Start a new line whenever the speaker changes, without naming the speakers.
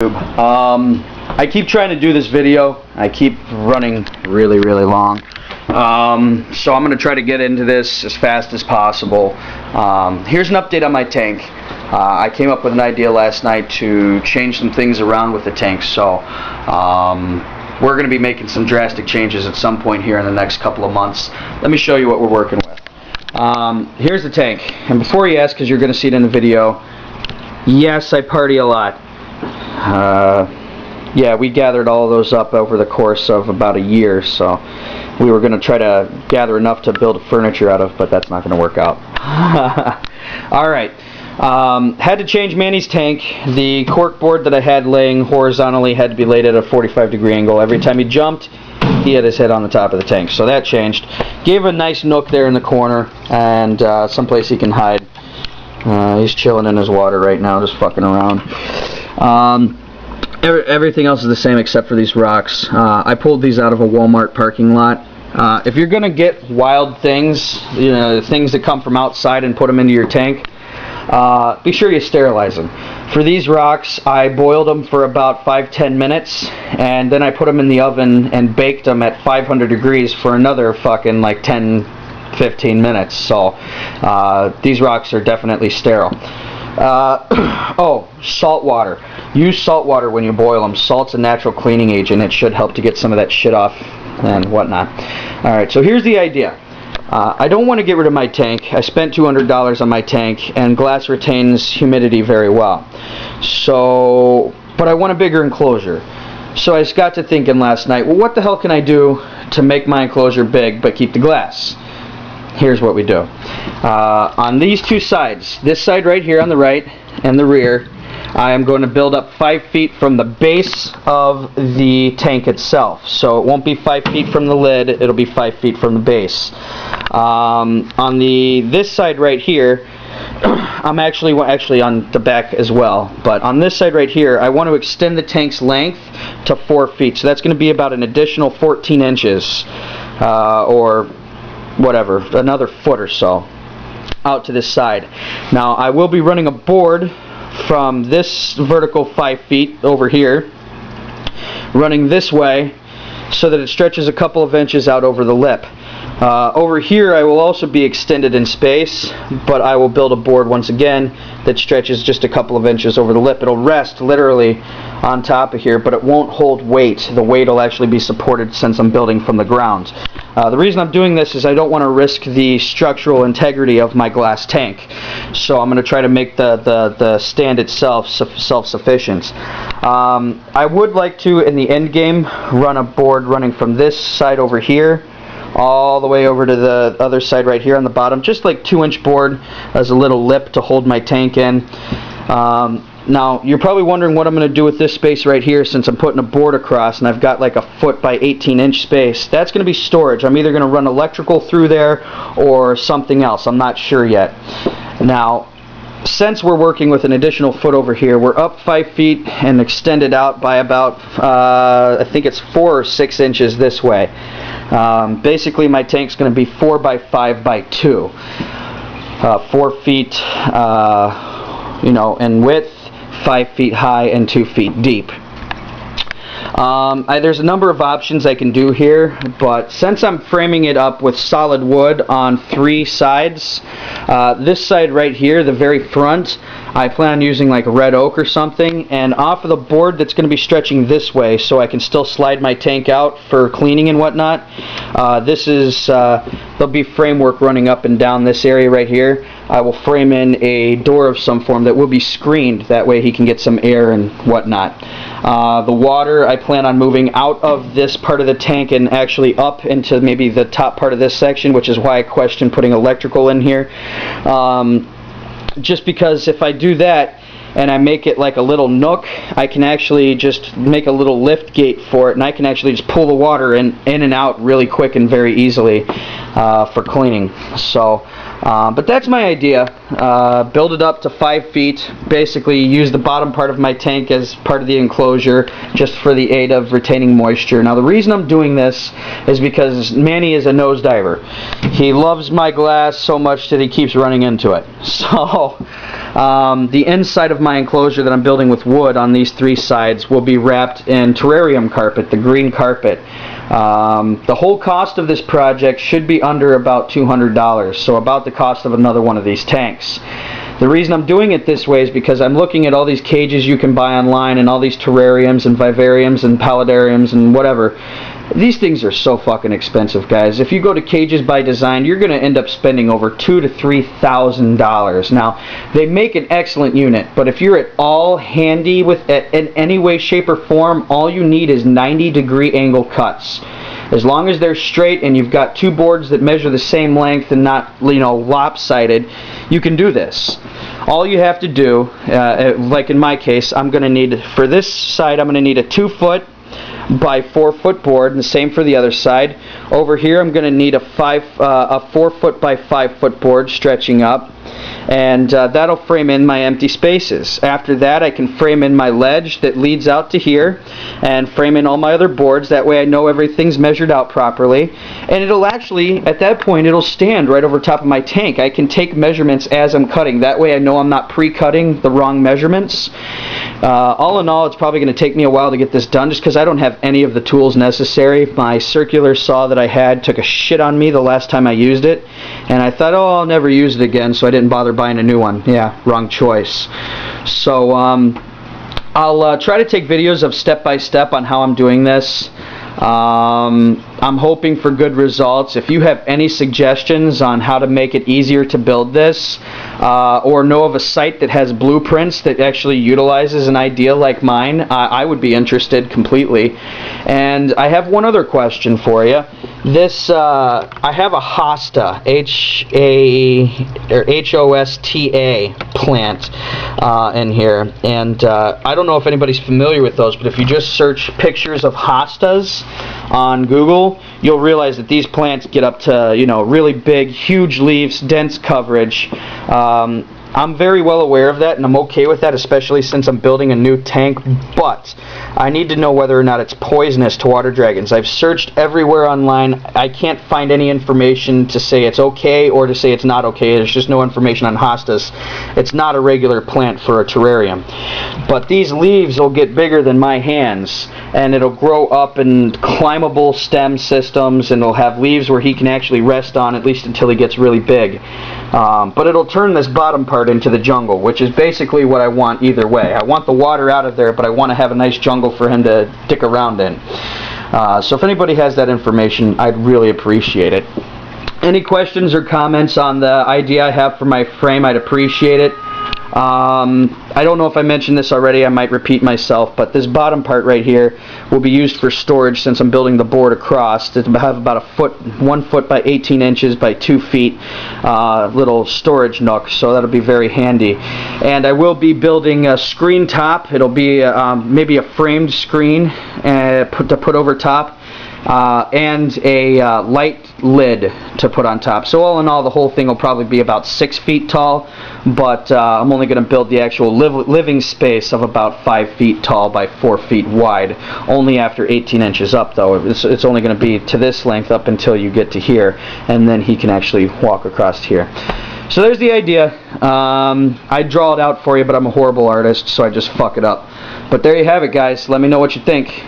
I keep trying to do this video. I keep running really long. So I'm going to try to get into this as fast as possible. Here's an update on my tank. I came up with an idea last night to change some things around with the tank. So we're going to be making some drastic changes at some point here in the next couple of months. Let me show you what we're working with. Here's the tank. And before you ask, because you're going to see it in the video, yes, I party a lot. Yeah, we gathered all of those up over the course of about a year, so we were going to try to gather enough to build furniture out of, but that's not going to work out. Alright, had to change Manny's tank. The cork board that I had laying horizontally had to be laid at a 45-degree angle. Every time he jumped, he had his head on the top of the tank, so that changed. Gave a nice nook there in the corner, and someplace he can hide. He's chilling in his water right now, just fucking around. Everything else is the same except for these rocks. I pulled these out of a Walmart parking lot. If you're gonna get wild things, you know, things that come from outside and put them into your tank, be sure you sterilize them. For these rocks, I boiled them for about 5-10 minutes, and then I put them in the oven and baked them at 500 degrees for another fucking like 10-15 minutes. So these rocks are definitely sterile. Oh, salt water. Use salt water when you boil them. Salt's a natural cleaning agent. It should help to get some of that shit off and whatnot. Alright, so here's the idea. I don't want to get rid of my tank. I spent $200 on my tank, and glass retains humidity very well. So, but I want a bigger enclosure. So I just got to thinking last night, well, what the hell can I do to make my enclosure big but keep the glass? Here's what we do. On these two sides, this side right here on the right and the rear, I am going to build up 5 feet from the base of the tank itself. So it won't be 5 feet from the lid, it'll be 5 feet from the base. On this side right here, I'm actually on the back as well, but on this side right here, I want to extend the tank's length to 4 feet. So that's going to be about an additional 14 inches, or whatever, another foot or so out to this side. Now I will be running a board from this vertical 5 feet over here, running this way so that it stretches a couple of inches out over the lip. Over here I will also be extended in space, but I will build a board once again that stretches just a couple of inches over the lip. It'll rest literally on top of here, but it won't hold weight. The weight will actually be supported since I'm building from the ground. The reason I'm doing this is I don't want to risk the structural integrity of my glass tank. So I'm going to try to make the stand itself self-sufficient. I would like to, in the end game, run a board running from this side over here all the way over to the other side right here on the bottom, just like 2-inch board as a little lip to hold my tank in. Now you're probably wondering what I'm going to do with this space right here, since I'm putting a board across and I've got like a 1 by 18-inch space. That's going to be storage. I'm either going to run electrical through there or something else. I'm not sure yet. Now, since we're working with an additional foot over here, we're up 5 feet and extended out by about I think it's 4 or 6 inches this way. Basically my tank's going to be 4 by 5 by 2, 4 feet you know, in width, 5 feet high, and 2 feet deep. There's a number of options I can do here, but since I'm framing it up with solid wood on 3 sides, this side right here, the very front, I plan on using like red oak or something, and off of the board that's going to be stretching this way so I can still slide my tank out for cleaning and whatnot. There'll be framework running up and down this area right here. I will frame in a door of some form that will be screened, that way he can get some air and whatnot. The water I plan on moving out of this part of the tank and actually up into maybe the top part of this section, which is why I question putting electrical in here. Just because if I do that and I make it like a little nook, I can actually just make a little lift gate for it, and I can actually just pull the water in and out really quick and very easily for cleaning. So but that's my idea. Build it up to 5 feet, basically use the bottom part of my tank as part of the enclosure just for the aid of retaining moisture. Now the reason I'm doing this is because Manny is a nose diver. He loves my glass so much that he keeps running into it. So The inside of my enclosure that I'm building with wood on these 3 sides will be wrapped in terrarium carpet, the green carpet. The whole cost of this project should be under about $200, so about the cost of another one of these tanks. The reason I'm doing it this way is because I'm looking at all these cages you can buy online and all these terrariums and vivariums and paludariums and whatever. These things are so fucking expensive, guys. If you go to Cages by Design, you're going to end up spending over $2,000 to $3,000. Now, they make an excellent unit, but if you're at all handy with it in any way, shape, or form, all you need is 90-degree angle cuts. As long as they're straight and you've got 2 boards that measure the same length and not, you know, lopsided, you can do this. All you have to do, like in my case, I'm going to need, for this side, I'm going to need a 2-foot by 4-foot board, and the same for the other side. Over here, I'm going to need a 4-foot by 5-foot board stretching up, and that'll frame in my empty spaces. After that, I can frame in my ledge that leads out to here, and frame in all my other boards. That way I know everything's measured out properly, and it'll actually, at that point, it'll stand right over top of my tank. I can take measurements as I'm cutting. That way I know I'm not pre-cutting the wrong measurements. All in all, it's probably going to take me a while to get this done just because I don't have any of the tools necessary. My circular saw that I had took a shit on me the last time I used it, and I thought, oh, I'll never use it again, so I didn't bother buying a new one. Yeah, wrong choice. So I'll try to take videos of step-by-step on how I'm doing this. I'm hoping for good results. If you have any suggestions on how to make it easier to build this, or know of a site that has blueprints that actually utilizes an idea like mine, I would be interested completely. And I have one other question for you. This, I have a hosta, H-O-S-T-A plant in here, and I don't know if anybody's familiar with those, but if you just search pictures of hostas on Google, you'll realize that these plants get up to, you know, really big, huge leaves, dense coverage. I'm very well aware of that, and I'm okay with that, especially since I'm building a new tank, but I need to know whether or not it's poisonous to water dragons. I've searched everywhere online. I can't find any information to say it's okay or to say it's not okay. There's just no information on hostas. It's not a regular plant for a terrarium. But these leaves will get bigger than my hands, and it'll grow up in climbable stem systems, and it'll have leaves where he can actually rest on, at least until he gets really big. But it'll turn this bottom part into the jungle, which is basically what I want either way. I want the water out of there, but I want to have a nice jungle for him to dick around in. So if anybody has that information, I'd really appreciate it. Any questions or comments on the idea I have for my frame, I'd appreciate it. I don't know if I mentioned this already, I might repeat myself, but this bottom part right here will be used for storage since I'm building the board across. It'll have about 1 foot by 18 inches by 2 feet little storage nook, so that'll be very handy. And I will be building a screen top. It'll be maybe a framed screen to put over top. And a light lid to put on top. So all in all, the whole thing will probably be about 6 feet tall, but I'm only going to build the actual living space of about 5 feet tall by 4 feet wide, only after 18 inches up though. It's only going to be to this length up until you get to here, and then he can actually walk across here. So there's the idea. I draw it out for you, but I'm a horrible artist, so I just fuck it up. But there you have it, guys. Let me know what you think.